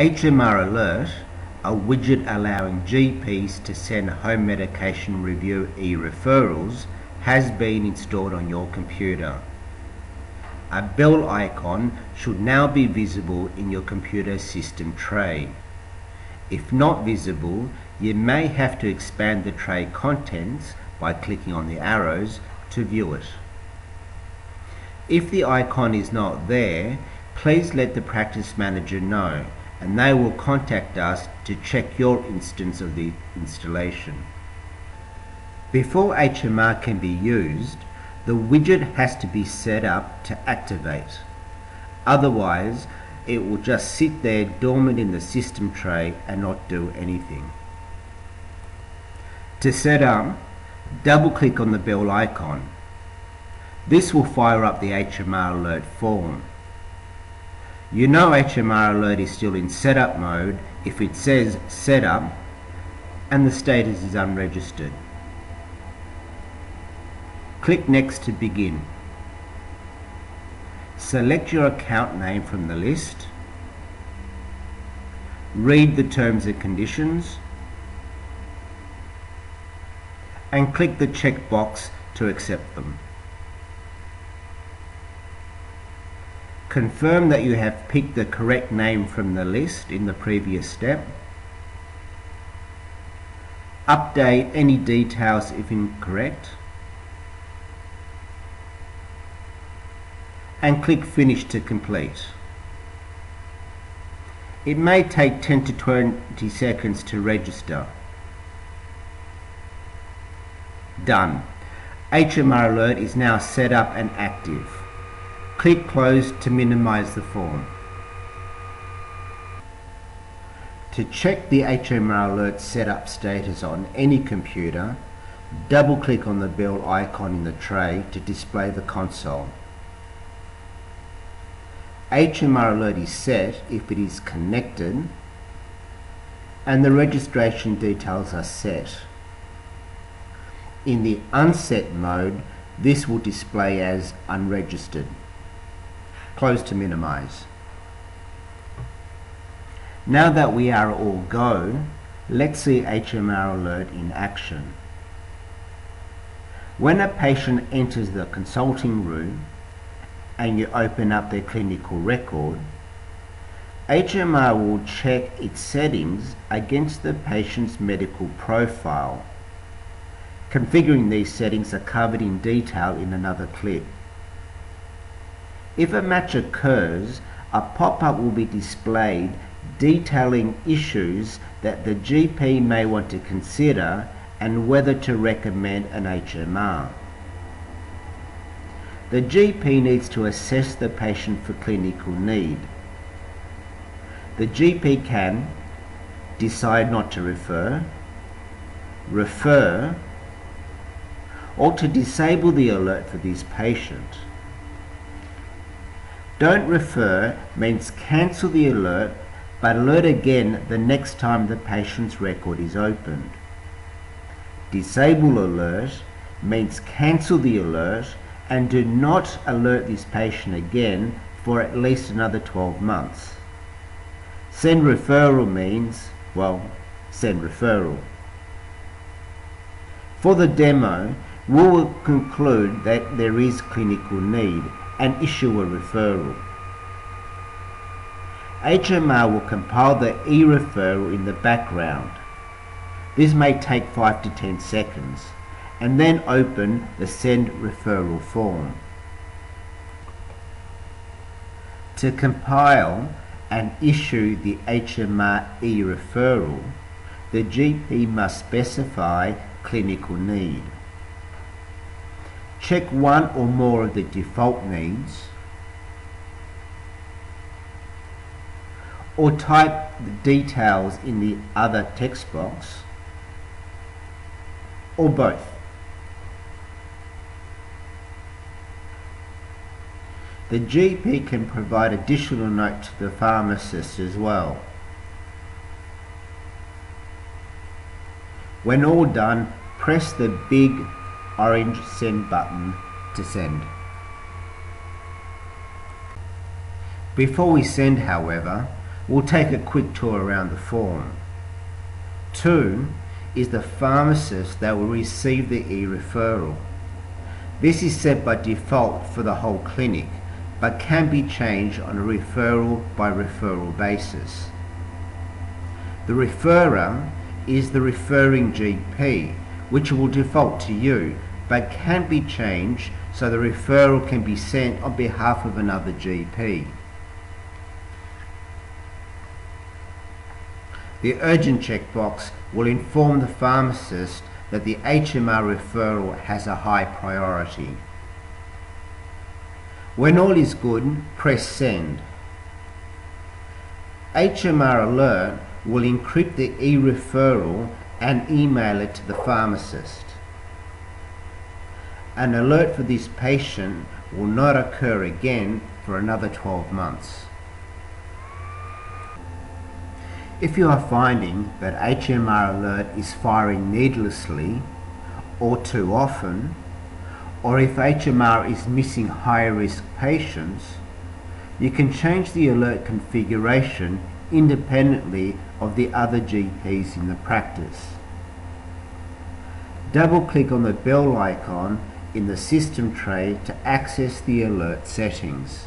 HMR Alert, a widget allowing GPs to send home medication review e-referrals, has been installed on your computer. A bell icon should now be visible in your computer system tray. If not visible, you may have to expand the tray contents by clicking on the arrows to view it. If the icon is not there, please let the practice manager know, and they will contact us to check your instance of the installation. Before HMR can be used, the widget has to be set up to activate. Otherwise, it will just sit there dormant in the system tray and not do anything. To set up, double-click on the bell icon. This will fire up the HMR Alert form. You know HMR Alert is still in setup mode if it says setup and the status is unregistered. Click Next to begin. Select your account name from the list. Read the terms and conditions and click the checkbox to accept them. Confirm that you have picked the correct name from the list in the previous step. Update any details if incorrect. And click Finish to complete. It may take 10 to 20 seconds to register. Done. HMR Alert is now set up and active. Click Close to minimize the form. To check the HMR Alert setup status on any computer, double-click on the bell icon in the tray to display the console. HMR Alert is set if it is connected and the registration details are set. In the unset mode, this will display as unregistered. Close to minimize. Now that we are all go, let's see HMR Alert in action. When a patient enters the consulting room and you open up their clinical record, HMR will check its settings against the patient's medical profile. Configuring these settings are covered in detail in another clip. If a match occurs, a pop-up will be displayed detailing issues that the GP may want to consider and whether to recommend an HMR. The GP needs to assess the patient for clinical need. The GP can decide not to refer, or to disable the alert for this patient. Don't refer means cancel the alert, but alert again the next time the patient's record is opened. Disable alert means cancel the alert and do not alert this patient again for at least another 12 months. Send referral means, well, send referral. For the demo, we will conclude that there is clinical need and issue a referral. HMR will compile the e-referral in the background. This may take 5 to 10 seconds, and then open the Send Referral form. To compile and issue the HMR e-referral, the GP must specify clinical need. Check one or more of the default needs, or type the details in the other text box, or both. The GP can provide additional note to the pharmacist as well. When all done, press the big orange send button to send. Before we send, however, We'll take a quick tour around the form. 2 is the pharmacist that will receive the e-referral. This is set by default for the whole clinic, but can be changed on a referral by referral basis. The referrer is the referring GP, which will default to you, but can be changed so the referral can be sent on behalf of another GP. The urgent checkbox will inform the pharmacist that the HMR referral has a high priority. When all is good, press send. HMR Alert will encrypt the e-referral and email it to the pharmacist. An alert for this patient will not occur again for another 12 months. If you are finding that HMR Alert is firing needlessly or too often, or if HMR is missing high-risk patients, you can change the alert configuration independently of the other GPs in the practice. Double-click on the bell icon in the system tray to access the alert settings.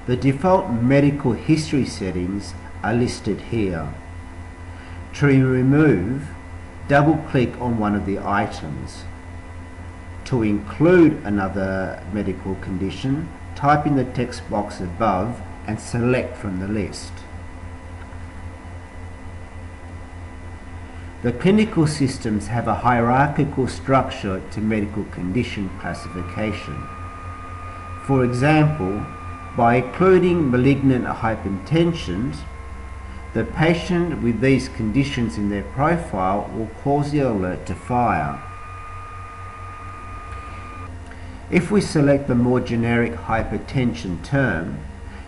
The default medical history settings are listed here. To remove, double-click on one of the items. To include another medical condition, type in the text box above and select from the list. The clinical systems have a hierarchical structure to medical condition classification. For example, by including malignant hypertension, the patient with these conditions in their profile will cause the alert to fire. If we select the more generic hypertension term,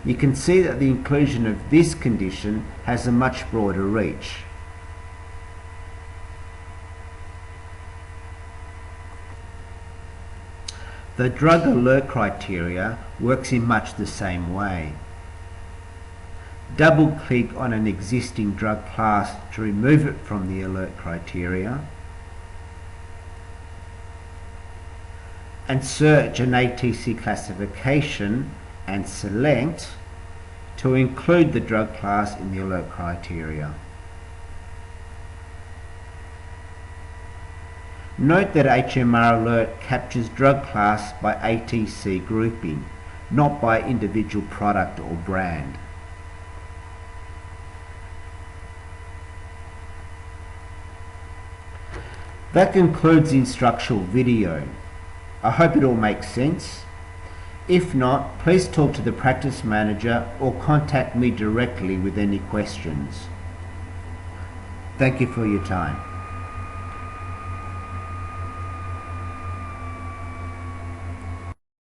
you can see that the inclusion of this condition has a much broader reach. The drug alert criteria works in much the same way. Double-click on an existing drug class to remove it from the alert criteria, and search an ATC classification and select to include the drug class in the alert criteria. Note that HMR Alert captures drug class by ATC grouping, not by individual product or brand. That concludes the instructional video. I hope it all makes sense. If not, please talk to the practice manager or contact me directly with any questions. Thank you for your time.